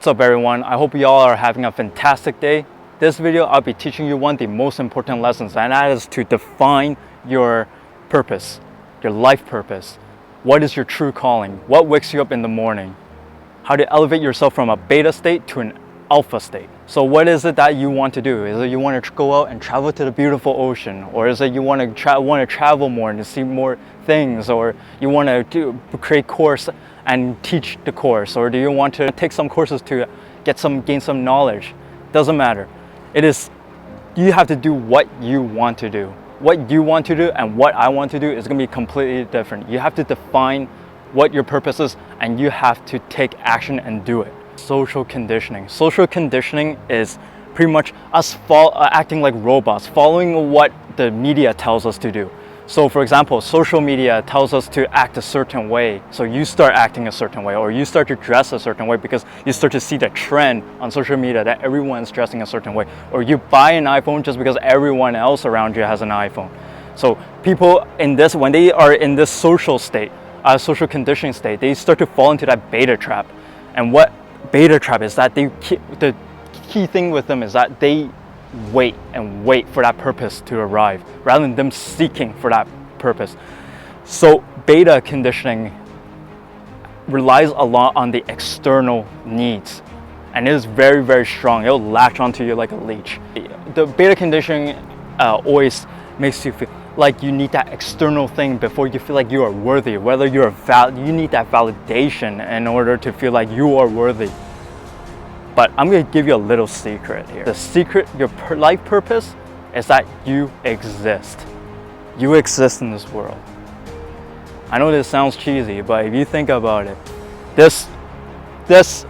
What's up everyone? I hope you all are having a fantastic day. This video I'll be teaching you one of the most important lessons, and that is to define your purpose, your life purpose. What is your true calling? What wakes you up in the morning? How to elevate yourself from a beta state to an alpha state. So what is it that you want to do? Is it you want to go out and travel to the beautiful ocean? Or is it you want to travel more and to see more things? Or you want to create course and teach the course? Or do you want to take some courses to gain some knowledge? Doesn't matter. You have to do what you want to do. What you want to do and what I want to do is going to be completely different. You have to define what your purpose is, and you have to take action and do it. Social conditioning. Social conditioning is pretty much us acting like robots, following what the media tells us to do. So for example, social media tells us to act a certain way, so you start acting a certain way, or you start to dress a certain way because you start to see the trend on social media that everyone's dressing a certain way, or you buy an iPhone just because everyone else around you has an iPhone. So people when they are in this social state, social conditioning state, they start to fall into that beta trap. And what beta trap is that the key thing with them is that they wait and wait for that purpose to arrive rather than them seeking for that purpose. So beta conditioning relies a lot on the external needs, and it is very, very strong. It'll latch onto you like a leech. The beta conditioning always makes you feel like you need that external thing before you feel like you are worthy, whether you need that validation in order to feel like you are worthy. But I'm going to give you a little secret here. The secret, your life purpose, is that you exist. You exist in this world. I know this sounds cheesy, but if you think about it, this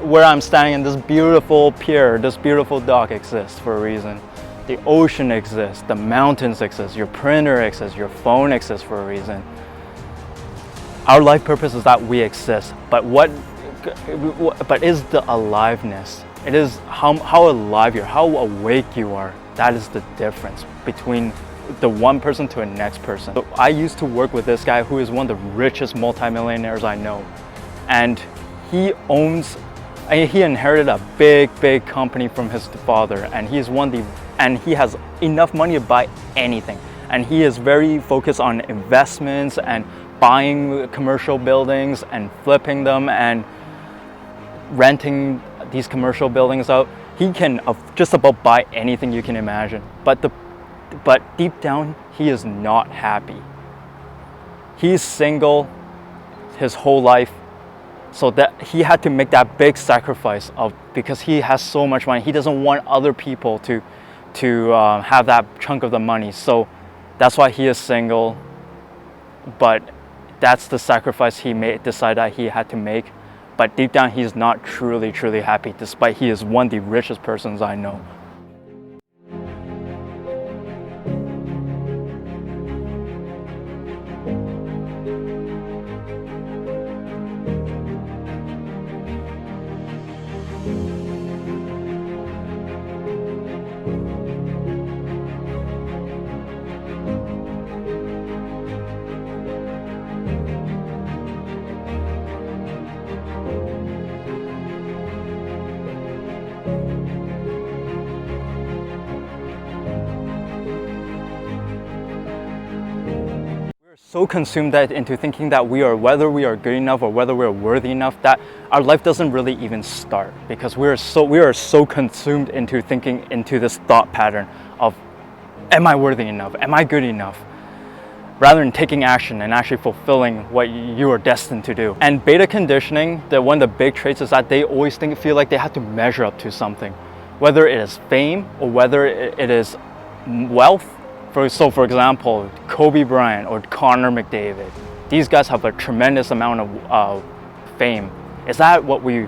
where I'm standing in this beautiful pier, this beautiful dock exists for a reason. The ocean exists, the mountains exist, your printer exists, your phone exists for a reason. Our life purpose is that we exist, but is the aliveness. It is how alive you are, how awake you are. That is the difference between the one person to the next person. So I used to work with this guy who is one of the richest multimillionaires I know. And he inherited a big company from his father, and he has enough money to buy anything. And he is very focused on investments and buying commercial buildings and flipping them and renting these commercial buildings out. He can just about buy anything you can imagine, but deep down he is not happy. He's single his whole life, so that he had to make that big sacrifice because he has so much money. He doesn't want other people to have that chunk of the money, so that's why he is single. But that's the sacrifice he decided that he had to make. But deep down, he's not truly happy, despite he is one of the richest persons I know. So consumed into thinking that whether we are good enough or whether we are worthy enough, that our life doesn't really even start, because we are so consumed into thinking into this thought pattern of, am I worthy enough? Am I good enough? Rather than taking action and actually fulfilling what you are destined to do. And beta conditioning, one of the big traits is that they always feel like they have to measure up to something, whether it is fame or whether it is wealth. So for example, Kobe Bryant or Connor McDavid, these guys have a tremendous amount of fame. Is that what we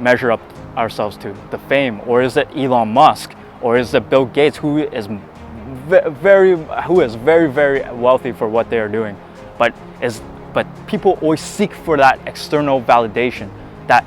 measure up ourselves to, the fame? Or is it Elon Musk? Or is it Bill Gates, who is very wealthy for what they are doing? But people always seek for that external validation. That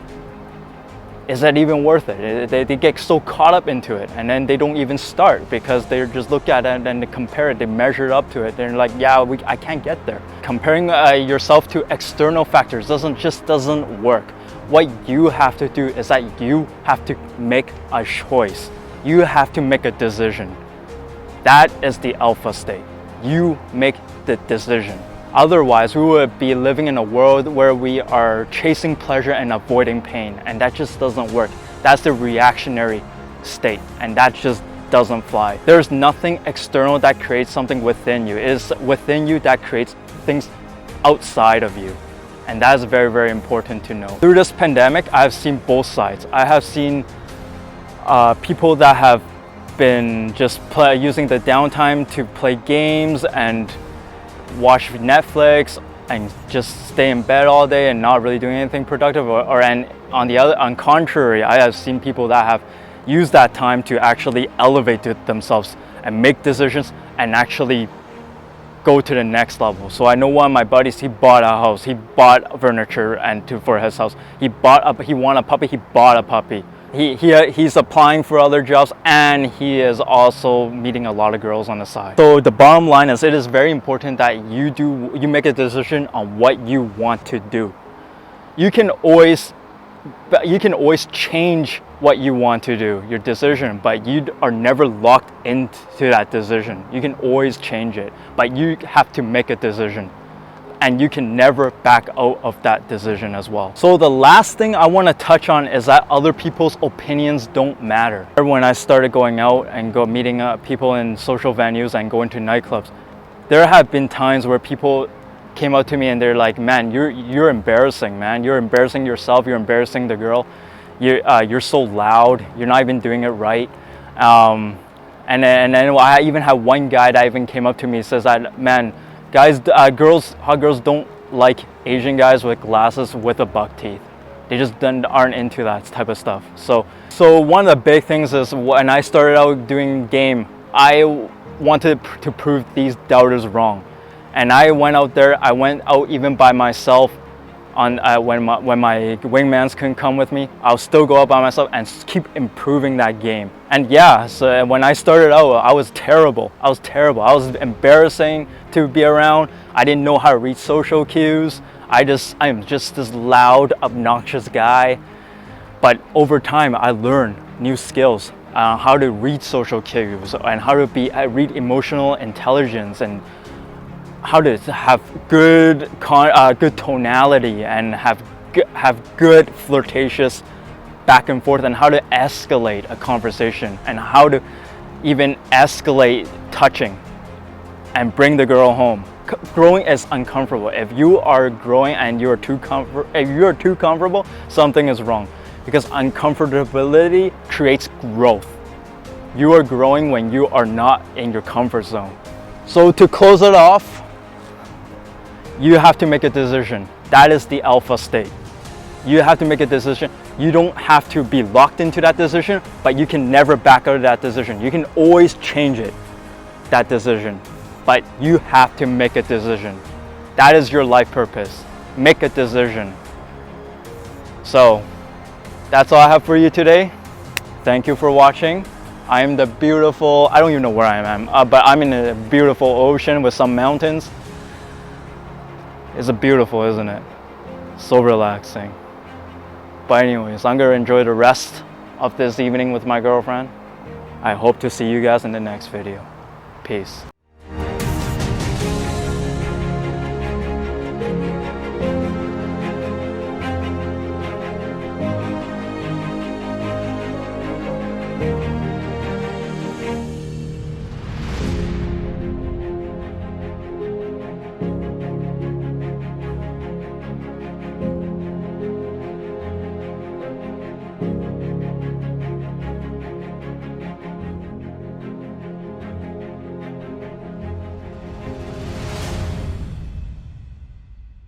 is that even worth it? They get so caught up into it, and then they don't even start because they just look at it and they compare it, they measure it up to it. They're like, yeah, I can't get there. Comparing yourself to external factors doesn't work. What you have to do is that you have to make a choice. You have to make a decision. That is the alpha state. You make the decision. Otherwise, we would be living in a world where we are chasing pleasure and avoiding pain, and that just doesn't work. That's the reactionary state, and that just doesn't fly. There's nothing external that creates something within you. It is within you that creates things outside of you. And that is very, very important to know. Through this pandemic, I've seen both sides. I have seen people that have been just using the downtime to play games and watch Netflix and just stay in bed all day and not really doing anything productive. On contrary, I have seen people that have used that time to actually elevate themselves and make decisions and actually go to the next level. So I know one of my buddies, he bought a house, he bought furniture for his house. He wanted a puppy, he bought a puppy. He's applying for other jobs, and he is also meeting a lot of girls on the side. So the bottom line is, it is very important that you make a decision on what you want to do. You can always change what you want to do, your decision, but you are never locked into that decision. You can always change it, but you have to make a decision, and you can never back out of that decision as well. So the last thing I want to touch on is that other people's opinions don't matter. When I started going out and meeting people in social venues and going to nightclubs, there have been times where people came up to me and they're like, man, you're embarrassing, man. You're embarrassing yourself. You're embarrassing the girl. You're so loud. You're not even doing it right. And then I even had one guy that even came up to me and says that, man, guys, hot girls don't like Asian guys with glasses with a buck teeth. They just aren't into that type of stuff. So one of the big things is, when I started out doing game, I wanted to prove these doubters wrong. And I went out there, I went out even by myself when my wingmans couldn't come with me. I'll still go out by myself and keep improving that game. And yeah, so when I started out, I was terrible. I was embarrassing to be around. I didn't know how to read social cues. I'm just this loud, obnoxious guy. But over time, I learned new skills, how to read social cues and how to read emotional intelligence, and how to have good tonality and have good flirtatious back and forth, and how to escalate a conversation, and how to even escalate touching and bring the girl home. Growing is uncomfortable. If you are growing and you're too comfortable, something is wrong, because uncomfortability creates growth. You are growing when you are not in your comfort zone. So to close it off, you have to make a decision. That is the alpha state. You have to make a decision. You don't have to be locked into that decision, but you can never back out of that decision. You can always change that decision, but you have to make a decision. That is your life purpose. Make a decision. So that's all I have for you today. Thank you for watching. I am the beautiful, I don't even know where I am, but I'm in a beautiful ocean with some mountains. It's beautiful, isn't it? So relaxing. But anyways, I'm gonna enjoy the rest of this evening with my girlfriend. I hope to see you guys in the next video. Peace. You